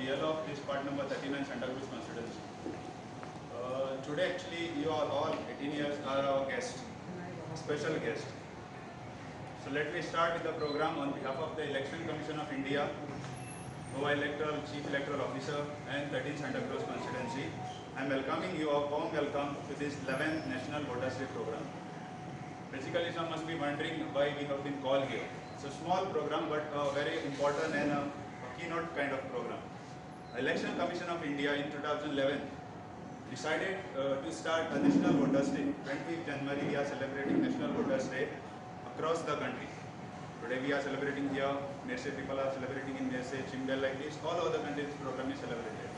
CL of this part number 39 Santa Cruz constituency. Today actually you all 18 years are our guest, special guest. So let me start with the program on behalf of the Election Commission of India, Goa Electoral Chief Electoral Officer and 13 Santa Cruz constituency. I am welcoming you, a warm welcome to this 11th National Voters Day program. Basically some must be wondering why we have been called here. It's a small program but very important and a keynote kind of program. Election Commission of India in 2011 decided to start a National Voters Day. 20th January we are celebrating National Voters Day across the country. Today we are celebrating here, Mersey people are celebrating in Mersey, Chimbel, like this, all over the country this program is celebrated.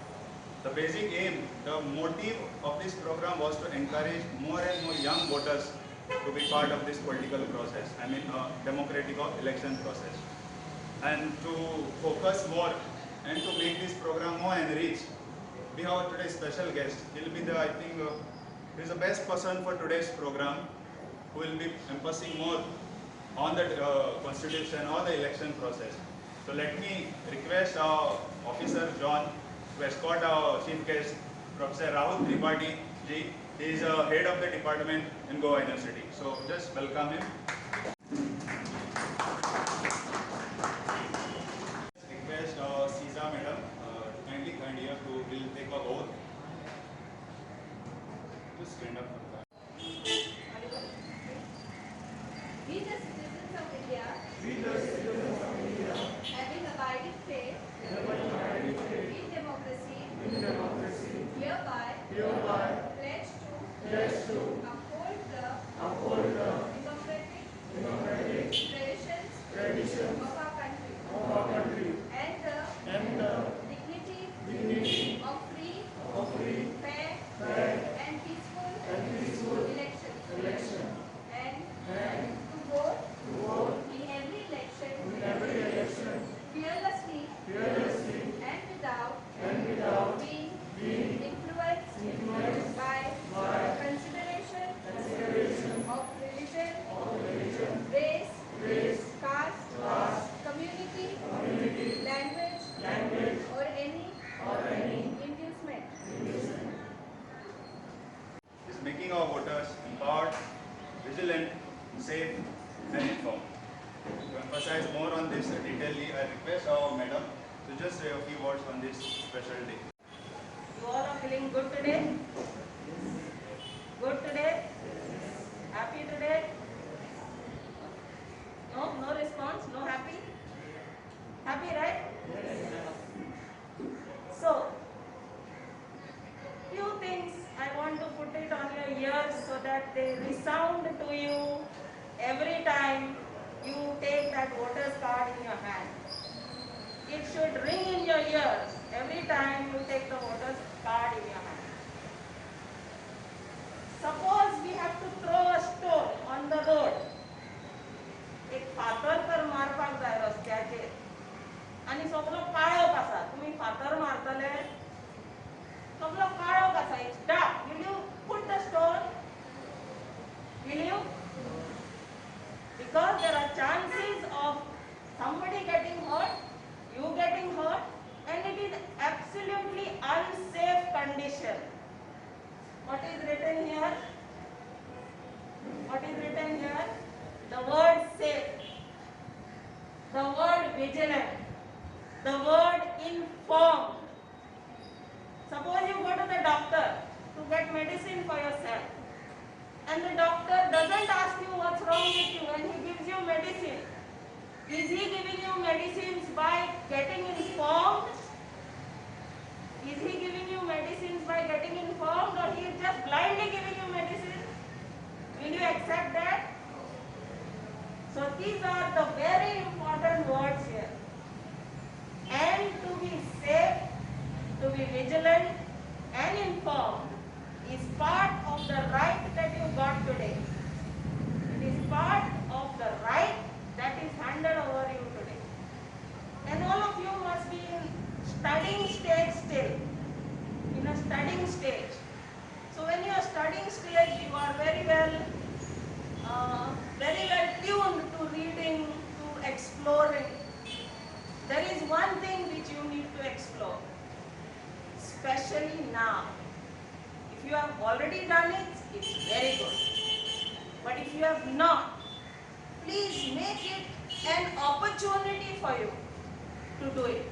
The basic aim, the motive of this program was to encourage more and more young voters to be part of this political process, democratic election process. And to focus more and to make this program more enriched, we have today's special guest. He will be the, he is the best person for today's program, who will be emphasizing more on the constitution or the election process. So let me request our officer John to escort our chief guest, Professor Rahul Tripathi ji. He is head of the department in Goa University. So just welcome him. Request Siza madam to kindly come here to will take a oath. Just stand up. We the citizens of India, having abided faith in democracy, hereby pledge to uphold the democratic traditions of our country and the dignity of free, fair and peaceful elections. And to vote in every election fearlessly and without being influenced by consideration of religion, race, caste, community, language, or any inducement. Is making our voters empowered, vigilant, safe and informed. To emphasize more on this detailedly, I request our madam to just say a few words on this special day. You all are feeling good today? Good today? Happy today? No response? No happy? Happy, right? So, few things I want to put it on your ears so that they resound to you every time you take that voter's card in your hand. It should ring in your ears every time you take the voter's card in your hand. Suppose we have to throw a stone on the road. एक फातर तर मारपाक जाय रस्त्याचेर आणि सगळो काळोख आसा तुम्ही फातर मारतले सगळो काळोख आसा it's dark will you put the stone will you because there are chances of somebody getting hurt you getting hurt and it is absolutely unsafe condition. What is written here? The word safe, the word vigilant, the word informed. Suppose you go to the doctor to get medicine for yourself and the doctor doesn't ask you what's wrong with you and he gives you medicine. Is he giving you medicines by getting informed? Is he giving you medicines by getting informed or he is just blindly giving you medicine? Will you accept that? So these are the very important words here. And to be safe, to be vigilant and informed is part of the right that you got today. It is part of the right that is handed over you today. And all of you must be in studying stage still. In a studying stage. So when you are studying stage, you are very well tuned to reading, to exploring. There is one thing which you need to explore. especially now. If you have already done it, it's very good. But if you have not, please make it an opportunity for you to do it.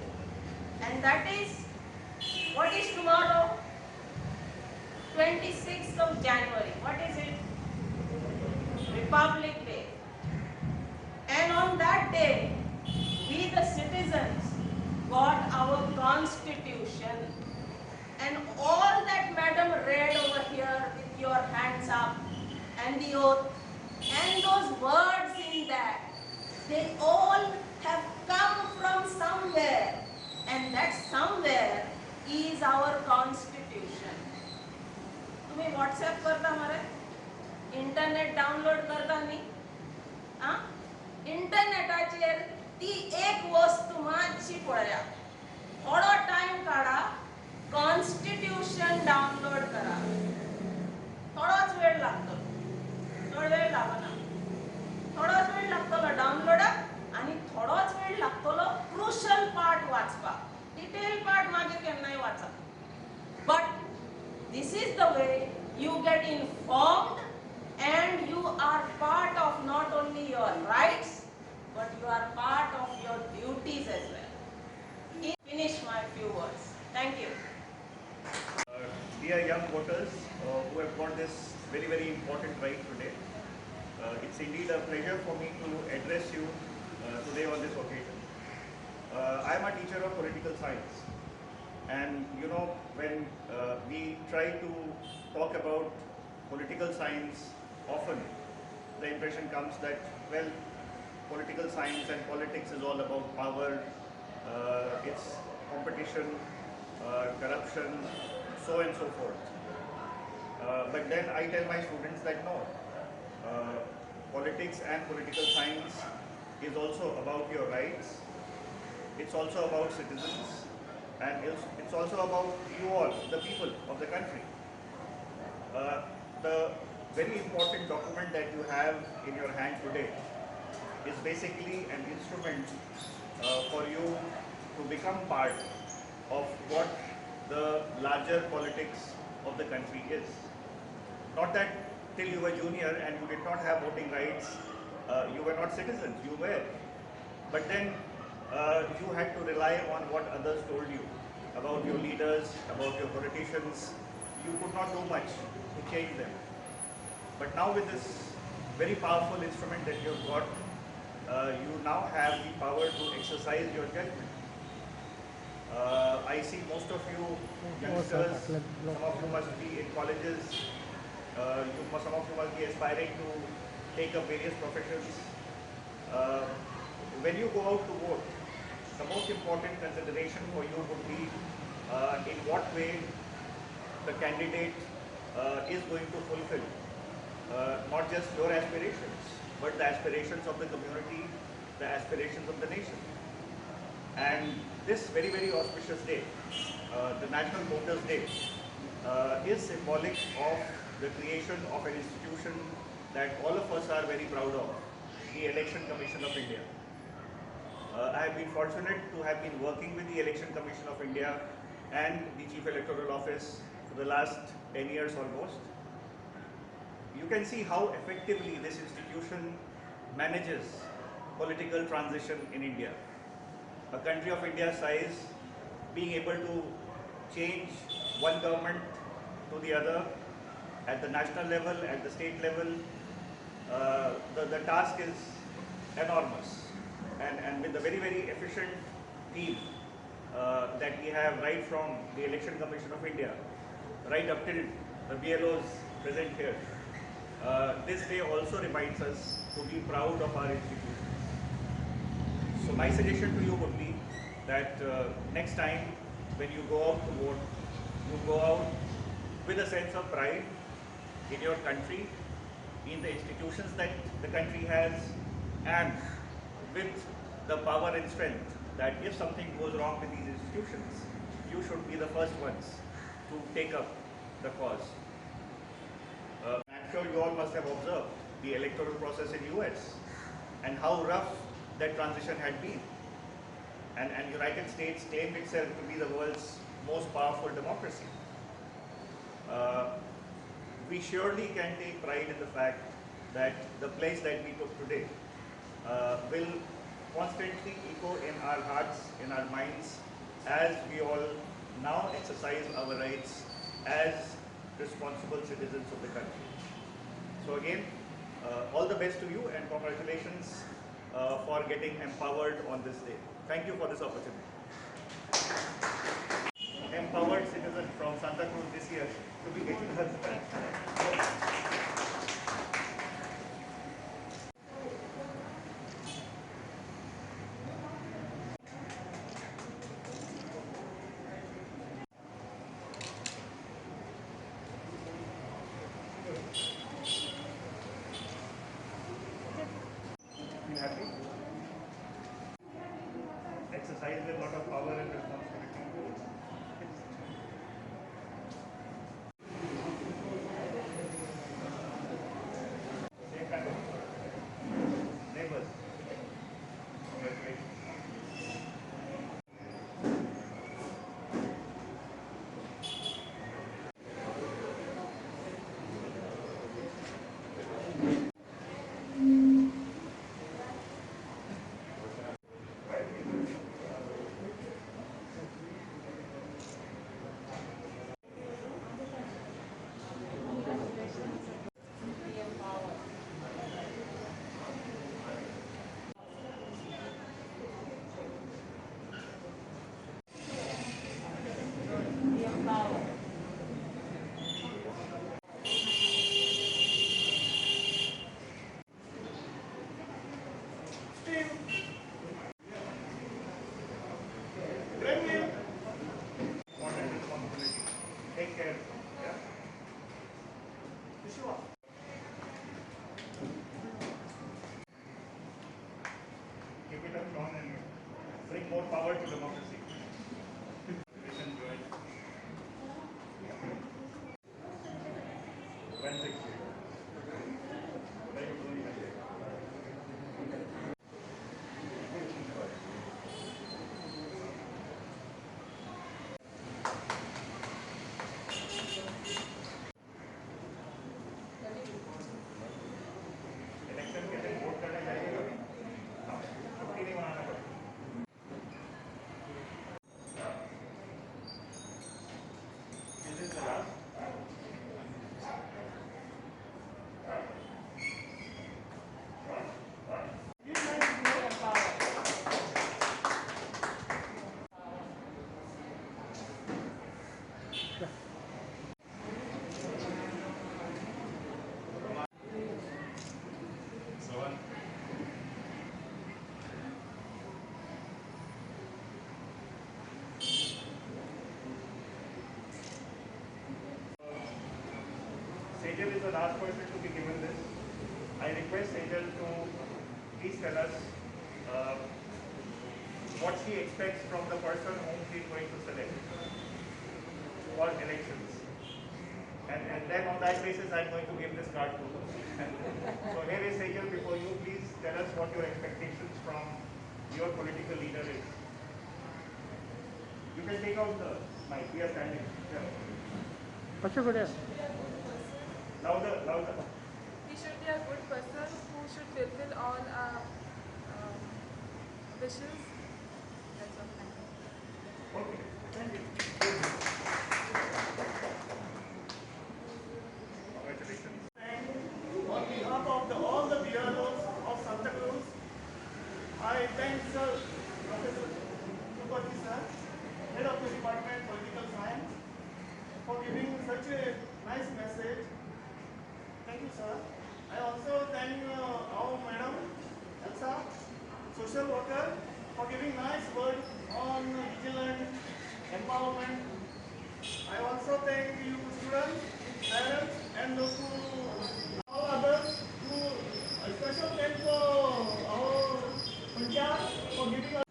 And that is, what is tomorrow? 26th of January. What is it? Republic Day. And on that day, we the citizens got our constitution, and all that madam read over here with your hands up and the oath and those words in that, they all have come from somewhere, and that somewhere is our constitution. तुम्ही WhatsApp करता मरे? Internet download करता न्ही? इंटरनेटाचेर ती एक वस्तू मातशी पळया. थोडो टाइम काढा, कॉन्स्टिट्यूशन डाउनलोड करा. थोडोच वेळ लागतो. चड वेळ लागना. थोडोच वेळ लागतलो डाउनलोडाक आणि थोडोच वेळ लागतलो क्रुशल पार्ट वाचपाक. डिटेल पार्ट मागीर केन्नाय वाचा. But this is the way you get informed, and you are part of not only your rights, but you are part of your duties as well. Finish my few words. Thank you. Dear young voters who have got this very, very important right today, it's indeed a pleasure for me to address you today on this occasion. I am a teacher of political science, and you know, when we try to talk about political science, often the impression comes that, well, political science and politics is all about power, it's competition, corruption, so and so forth. But then I tell my students that no, politics and political science is also about your rights, it's also about citizens, and it's also about you all, the people of the country. The very important document that you have in your hand today is basically an instrument for you to become part of what the larger politics of the country is. Not that till you were junior and you did not have voting rights, you were not citizens, you were. But then you had to rely on what others told you about your leaders, about your politicians. You could not do much to change them. But now with this very powerful instrument that you've got, you now have the power to exercise your judgment. I see most of you youngsters, some of you must be in colleges, some of you must be aspiring to take up various professions. When you go out to vote, the most important consideration for you would be in what way the candidate is going to fulfill not just your aspirations, but the aspirations of the community, the aspirations of the nation. And this very, very auspicious day, the National Voters' Day, is symbolic of the creation of an institution that all of us are very proud of, the Election Commission of India. I have been fortunate to have been working with the Election Commission of India and the Chief Electoral Office for the last 10 years almost. You can see how effectively this institution manages political transition in India. A country of India's size, being able to change one government to the other at the national level, at the state level, the task is enormous. And with the very, very efficient team that we have right from the Election Commission of India, right up till the BLOs present here, this day also reminds us to be proud of our institutions. So my suggestion to you would be that next time when you go out to vote, you go out with a sense of pride in your country, in the institutions that the country has, and with the power and strength that if something goes wrong with these institutions, you should be the first ones to take up the cause. I'm sure you all must have observed the electoral process in US and how rough that transition had been. And United States claimed itself to be the world's most powerful democracy. We surely can take pride in the fact that the pledge that we took today will constantly echo in our hearts, in our minds, as we all now exercise our rights as responsible citizens of the country. So again, all the best to you and congratulations for getting empowered on this day. Thank you for this opportunity. Empowered citizen from Santa Cruz this year to be getting her. You happy? Exercise with a lot of power and responsibility. Same kind of neighbors. Congratulations. Be empowered. Important responsibility. Take care. Yeah. Vishwa. Keep it up strong and bring more power to democracy. Congratulations, Joy. Well taken. Very good doing it. Election के दिन vote करने जाइएगा छुट्टी नहीं मनाना पड़ेगा This is the last. Be empowered. Sejal is the last person to be given this. I request Sejal to please tell us what she expects from the person whom she is going to select for elections. And then on that basis, I am going to give this card to her. So here is Sejal before you. Please tell us what your expectations from your political leader is. You can take out the mic. We are standing. Yeah. Louder, louder. He should be a good person who should fulfill all our wishes. That's all. Thank you. Okay, thank you. Congratulations. And on behalf of all the BLOs of Santa Cruz, I thank Sir Professor Subhati sir, Head of the Department Political Science, for giving such a nice message. Thank you, sir. I also thank our Madam Elsa, social worker, for giving nice word on vigilant empowerment. I also thank you students, parents, and those who all others who a special thanks for our Punjab for giving us.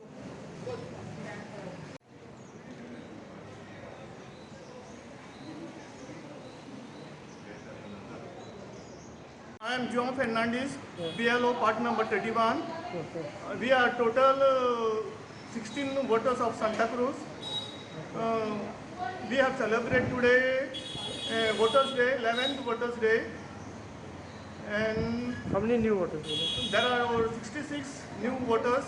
I am João Fernandes, BLO part number 31. We are total 16 voters of Santa Cruz. We have celebrated today Voters Day, 11th Voters Day, and How many new voters were there there are over 66 new voters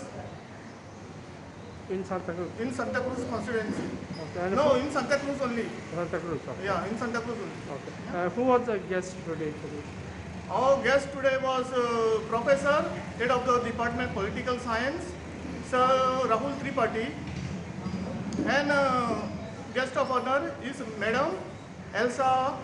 in Santa Cruz? in Santa Cruz constituency. Okay. And No, in Santa Cruz only. Santa Cruz. Okay. Yeah, in Santa Cruz only. Okay. Who was the guest today? Our guest today was Professor, Head of the Department of Political Science, Sir Rahul Tripathi, and guest of honor is Madam Elsa